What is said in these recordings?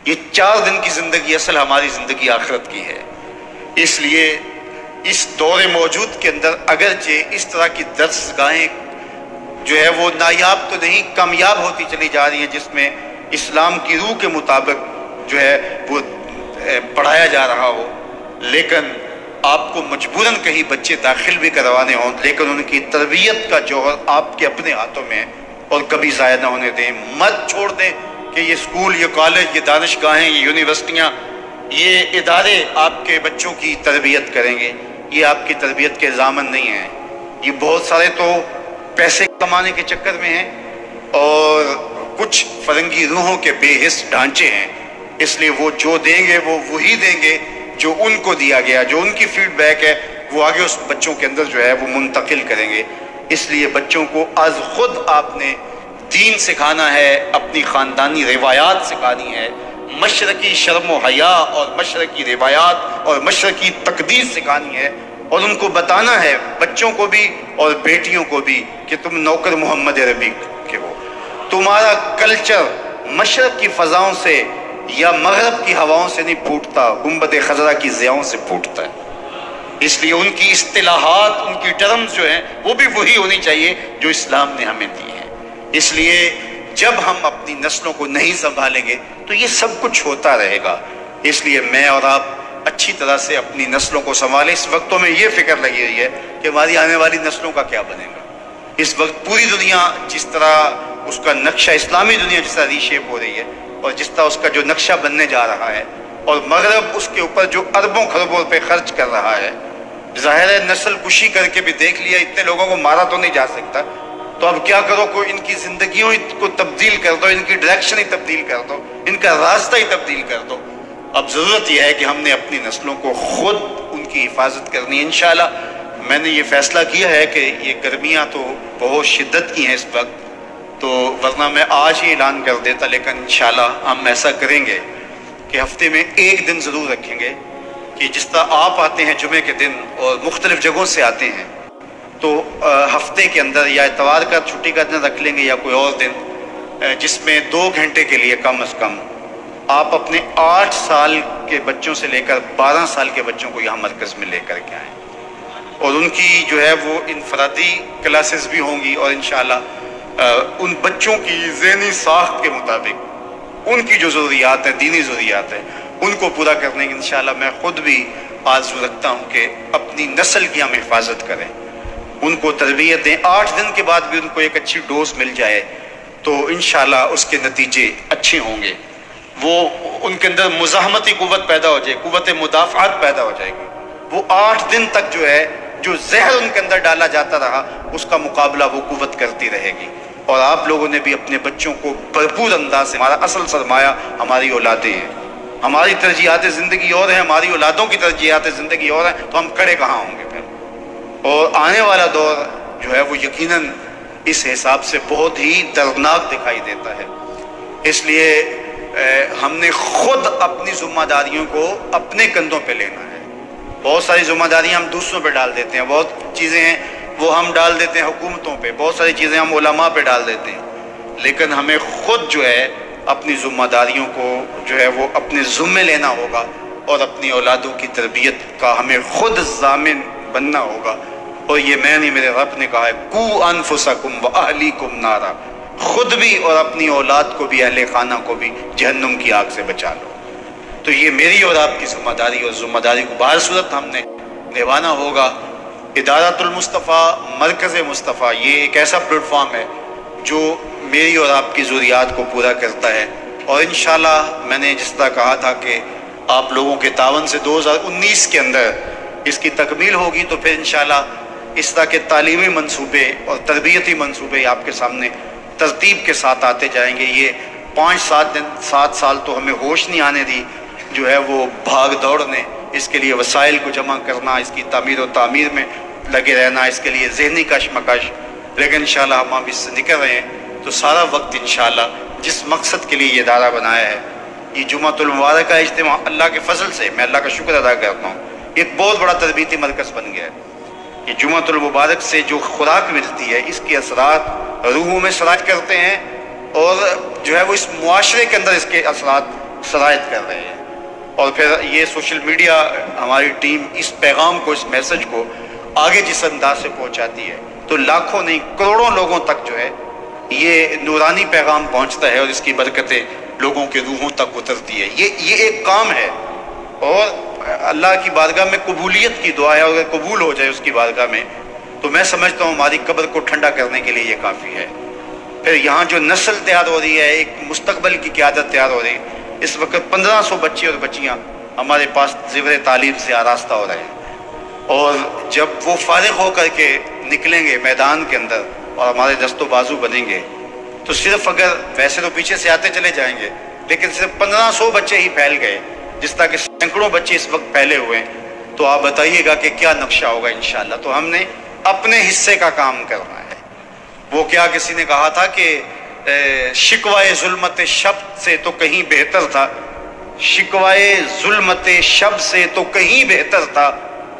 یہ 4 دن کی زندگی اصل ہماری زندگی آخرت کی ہے۔ اس لیے اس دور موجود کے اندر اگرچہ اس طرح کی درس گاہیں جو ہے وہ نایاب تو نہیں، کامیاب ہوتی چلی جا رہی ہیں، جس میں اسلام کی روح کے مطابق جو ہے وہ پڑھایا جا رہا ہو، لیکن آپ کو مجبوراً کہیں بچے داخل بھی کروانے ہوں، لیکن ان کی تربیت کا جوہر آپ کے اپنے ہاتھوں میں ہے، اور کبھی ضائع نہ ہونے دیں۔ مت چھوڑ دیں کہ یہ اسکول، یہ کالج، یہ دانشگاہیں، یہ یونیورسٹیاں، یہ ادارے آپ کے بچوں کی تربیت کریں گے۔ یہ آپ کی تربیت کے ضامن نہیں ہیں۔ یہ بہت سارے تو پیسے کمانے کے چکر میں ہیں، اور کچھ فرنگی روحوں کے بے حس ڈھانچے ہیں، اس لیے وہ جو دیں گے وہ وہی دیں گے جو ان کو دیا گیا، جو ان کی فیڈ بیک ہے وہ آگے اس بچوں کے اندر جو ہے وہ منتقل کریں گے۔ اس لیے بچوں کو از خود آپ نے دین سکھانا ہے، اپنی خاندانی روایات سکھانی ہے، مشرقی شرم و حیا اور مشرقی روایات اور مشرقی تقدیس سکھانی ہے، اور ان کو بتانا ہے، بچوں کو بھی اور بیٹیوں کو بھی، کہ تم نوکر محمد عربی کے ہو۔ تمہارا کلچر مشرق کی فضاؤں سے یا مغرب کی ہواؤں سے نہیں پھوٹتا، گنبد خضرا کی ضیاؤں سے پھوٹتا ہے۔ اس لیے ان کی اصطلاحات، ان کی ٹرمز جو ہیں وہ بھی وہی ہونی چاہیے جو اسلام نے ہمیں دی ہے۔ اس لیے جب ہم اپنی نسلوں کو نہیں سنبھالیں گے تو یہ سب کچھ ہوتا رہے گا۔ اس لیے میں اور آپ اچھی طرح سے اپنی نسلوں کو سنبھالیں۔ اس وقتوں میں یہ فکر لگی رہی ہے کہ ہماری آنے والی نسلوں کا کیا بنے گا۔ اس وقت پوری دنیا جس طرح اس کا نقشہ، اسلامی دنیا جس طرح ری شیپ ہو رہی ہے، اور جس طرح اس کا جو نقشہ بننے جا رہا ہے، اور مغرب اس کے اوپر جو اربوں خربوں روپے خرچ کر رہا ہے، ظاہر ہے نسل کشی کر کے بھی دیکھ لیا، اتنے لوگوں کو مارا تو نہیں جا سکتا، تو اب کیا کرو، کوئی ان کی زندگیوں کو تبدیل کر دو، ان کی ڈائریکشن ہی تبدیل کر دو، ان کا راستہ ہی تبدیل کر دو۔ اب ضرورت یہ ہے کہ ہم نے اپنی نسلوں کو خود ان کی حفاظت کرنی ہے۔ انشاءاللہ میں نے یہ فیصلہ کیا ہے کہ یہ گرمیاں تو بہت شدت کی ہیں اس وقت، تو ورنہ میں آج ہی اعلان کر دیتا، لیکن انشاءاللہ ہم ایسا کریں گے کہ ہفتے میں ایک دن ضرور رکھیں گے، کہ جس طرح آپ آتے ہیں جمعے کے دن اور مختلف جگہوں سے آتے ہیں، تو ہفتے کے اندر یا اتوار کا چھٹی کا دن رکھ لیں گے یا کوئی اور دن، جس میں 2 گھنٹے کے لیے کم از کم آپ اپنے 8 سال کے بچوں سے لے کر 12 سال کے بچوں کو یہاں مرکز میں لے کر کے آئیں، اور ان کی جو ہے وہ انفرادی کلاسز بھی ہوں گی، اور انشاءاللہ ان بچوں کی ذہنی ساخت کے مطابق ان کی جو ضروریات ہیں، دینی ضروریات ہیں، ان کو پورا کرنے کی انشاءاللہ میں خود بھی آرزو رکھتا ہوں کہ اپنی نسل کی ہم حفاظت کریں، ان کو تربیت دیں۔ 8 دن کے بعد بھی ان کو ایک اچھی ڈوز مل جائے تو انشاءاللہ اس کے نتیجے اچھے ہوں گے، وہ ان کے اندر مزاحمتی قوت پیدا ہو جائے، قوت مدافعت پیدا ہو جائے گی، وہ 8 دن تک جو ہے جو زہر ان کے اندر ڈالا جاتا رہا اس کا مقابلہ وہ قوت کرتی رہے گی۔ اور آپ لوگوں نے بھی اپنے بچوں کو بھرپور انداز سے، ہمارا اصل سرمایہ ہماری اولادیں ہیں، ہماری ترجیحات زندگی اور ہیں، ہماری اولادوں کی ترجیحات زندگی اور ہیں، تو ہم کھڑے کہاں ہوں گے پھر؟ اور آنے والا دور جو ہے وہ یقیناً اس حساب سے بہت ہی دردناک دکھائی دیتا ہے۔ اس لیے ہم نے خود اپنی ذمہ داریوں کو اپنے کندھوں پہ لینا ہے۔ بہت ساری ذمہ داریاں ہم دوسروں پہ ڈال دیتے ہیں، بہت چیزیں ہیں وہ ہم ڈال دیتے ہیں حکومتوں پہ، بہت ساری چیزیں ہم علماء پہ ڈال دیتے ہیں، لیکن ہمیں خود جو ہے اپنی ذمہ داریوں کو جو ہے وہ اپنے ذمے لینا ہوگا، اور اپنی اولادوں کی تربیت کا ہمیں خود ضامن بننا ہوگا۔ اور یہ میں نہیں، میرے رب نے کہا ہے قُوا أَنفُسَكُمْ وَأَهْلِيكُمْ نَارًا، خود بھی اور اپنی اولاد کو بھی، اہل خانہ کو بھی جہنم کی آگ سے بچا لو۔ تو یہ میری اور آپ کی ذمہ داری، اور ذمہ داری کو بہر صورت ہم نے نبھانا ہوگا۔ ادارۃ المصطفیٰ، مرکز مصطفیٰ، یہ ایک ایسا پلیٹ فارم ہے جو میری اور آپ کی ضروریات کو پورا کرتا ہے، اور انشاءاللہ میں نے جس طرح کہا تھا کہ آپ لوگوں کے تعاون سے 2019 کے اندر اس کی تکمیل ہوگی، تو پھر انشاءاللہ اس طرح کے تعلیمی منصوبے اور تربیتی منصوبے آپ کے سامنے ترتیب کے ساتھ آتے جائیں گے۔ یہ 5-7 سال تو ہمیں ہوش نہیں آنے دی، جو ہے وہ بھاگ دوڑ نے، اس کے لیے وسائل کو جمع کرنا، اس کی تعمیر و تعمیر میں لگے رہنا، اس کے لیے ذہنی کشمکش، لیکن انشاءاللہ ہم اب اس سے نکل رہے ہیں، تو سارا وقت انشاءاللہ جس مقصد کے لیے یہ ادارہ بنایا ہے، یہ جمعۃ المبارک کا اجتماع، اللہ کے فضل سے میں اللہ کا شکر ادا کرتا ہوں، ایک بہت بڑا تربیتی مرکز بن گیا ہے۔ یہ جمعۃ المبارک سے جو خوراک ملتی ہے، اس کے اثرات روحوں میں سراج کرتے ہیں، اور جو ہے وہ اس معاشرے کے اندر اس کے اثرات شرائط کر رہے ہیں، اور پھر یہ سوشل میڈیا ہماری ٹیم اس پیغام کو، اس میسج کو آگے جس انداز سے پہنچاتی ہے تو لاکھوں نہیں کروڑوں لوگوں تک جو ہے یہ نورانی پیغام پہنچتا ہے اور اس کی برکتیں لوگوں کے روحوں تک اترتی ہے۔ یہ ایک کام ہے، اور اللہ کی بارگاہ میں قبولیت کی دعا ہے، اور اگر قبول ہو جائے اس کی بارگاہ میں تو میں سمجھتا ہوں ہماری قبر کو ٹھنڈا کرنے کے لیے یہ کافی ہے۔ پھر یہاں جو نسل تیار ہو رہی ہے، ایک مستقبل کی قیادت تیار ہو رہی ہے، اس وقت 1500 بچے اور بچیاں ہمارے پاس زیور تعلیم سے آراستہ ہو رہے ہیں، اور جب وہ فارغ ہو کر کے نکلیں گے میدان کے اندر اور ہمارے دست و بازو بنیں گے تو صرف اگر ویسے تو پیچھے سے آتے چلے جائیں گے لیکن صرف 1500 بچے ہی پھیل گئے جس طرح کہ سینکڑوں بچے اس وقت پھیلے ہوئے ہیں، تو آپ بتائیے گا کہ کیا نقشہ ہوگا انشاءاللہ۔ تو ہم نے اپنے حصے کا کام کرنا ہے۔ وہ کیا کسی نے کہا تھا کہ شکوائے ظلمت شب سے تو کہیں بہتر تھا، شکوائے ظلمت شب سے تو کہیں بہتر تھا،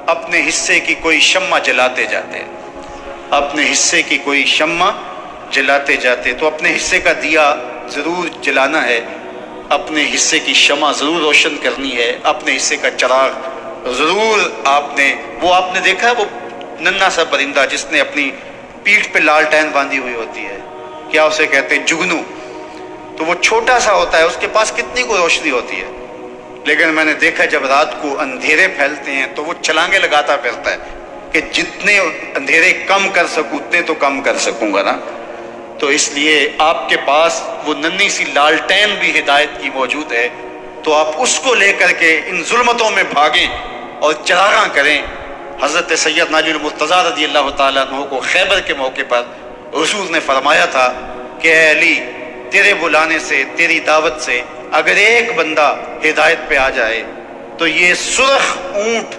اپنے حصے کی کوئی شمع جلاتے جاتے، اپنے حصے کی کوئی شمع جلاتے جاتے۔ تو اپنے حصے کا دیا ضرور جلانا ہے، اپنے حصے کی شمع ضرور روشن کرنی ہے، اپنے حصے کا چراغ ضرور آپ نے دیکھا ہے وہ ننھا سا پرندہ جس نے اپنی پیٹھ پہ لالٹین باندھی ہوئی ہوتی ہے، کیا اسے کہتے ہیں؟ جگنو۔ تو وہ چھوٹا سا ہوتا ہے، اس کے پاس کتنی کو روشنی ہوتی ہے، لیکن میں نے دیکھا جب رات کو اندھیرے پھیلتے ہیں تو وہ چھلانگیں لگاتا پھرتا ہے کہ جتنے اندھیرے کم کر سکوں اتنے تو کم کر سکوں گا نا۔ تو اس لیے آپ کے پاس وہ ننھی سی لالٹین بھی ہدایت کی موجود ہے، تو آپ اس کو لے کر کے ان ظلمتوں میں بھاگیں اور چراغاں کریں۔ حضرت سیدنا علی المرتضیٰ رضی اللہ تعالیٰ عنہ کو خیبر کے موقع پر حضور نے فرمایا تھا کہ اے علی، تیرے بلانے سے، تیری دعوت سے اگر ایک بندہ ہدایت پہ آ جائے تو یہ سرخ اونٹ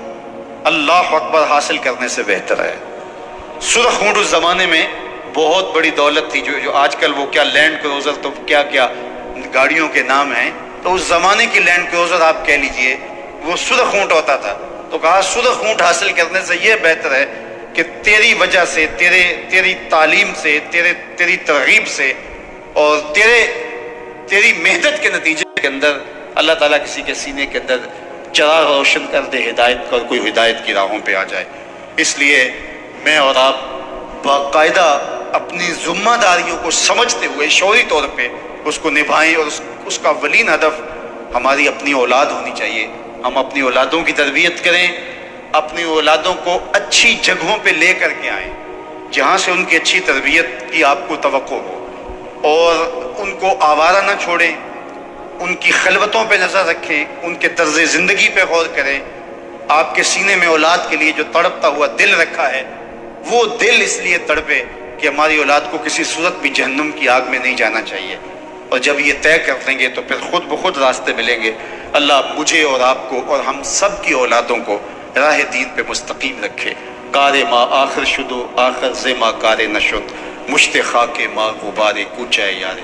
اللہ اکبر حاصل کرنے سے بہتر ہے۔ سرخ اونٹ اس زمانے میں بہت بڑی دولت تھی، جو آج کل وہ کیا لینڈ کروزر تو کیا کیا گاڑیوں کے نام ہیں، تو اس زمانے کی لینڈ کروزر آپ کہہ لیجئے وہ سرخ اونٹ ہوتا تھا۔ تو کہا سرخ اونٹ حاصل کرنے سے یہ بہتر ہے کہ تیری وجہ سے، تیری تعلیم سے، تیری ترغیب سے اور تیری محنت کے نتیجے کے اندر اللہ تعالیٰ کسی کے سینے کے اندر چراغ روشن کر دے ہدایت کا، اور کوئی ہدایت کی راہوں پہ آ جائے۔ اس لیے میں اور آپ باقاعدہ اپنی ذمہ داریوں کو سمجھتے ہوئے شعوری طور پہ اس کو نبھائیں، اور اس کا اولین ہدف ہماری اپنی اولاد ہونی چاہیے۔ ہم اپنی اولادوں کی تربیت کریں، اپنی اولادوں کو اچھی جگہوں پہ لے کر کے آئیں جہاں سے ان کی اچھی تربیت کی آپ کو توقع ہو، اور ان کو آوارہ نہ چھوڑیں، ان کی خلوتوں پہ نظر رکھیں، ان کے طرز زندگی پہ غور کریں۔ آپ کے سینے میں اولاد کے لیے جو تڑپتا ہوا دل رکھا ہے، وہ دل اس لیے تڑپے کہ ہماری اولاد کو کسی صورت بھی جہنم کی آگ میں نہیں جانا چاہیے، اور جب یہ طے کر لیں گے تو پھر خود بخود راستے ملیں گے۔ اللہ مجھے اور آپ کو اور ہم سب کی اولادوں کو راہ دین پہ مستقیم رکھے۔ کار ما آخر شدو آخر زما کار نشد، مشت خاک ما غبار کوچہ یار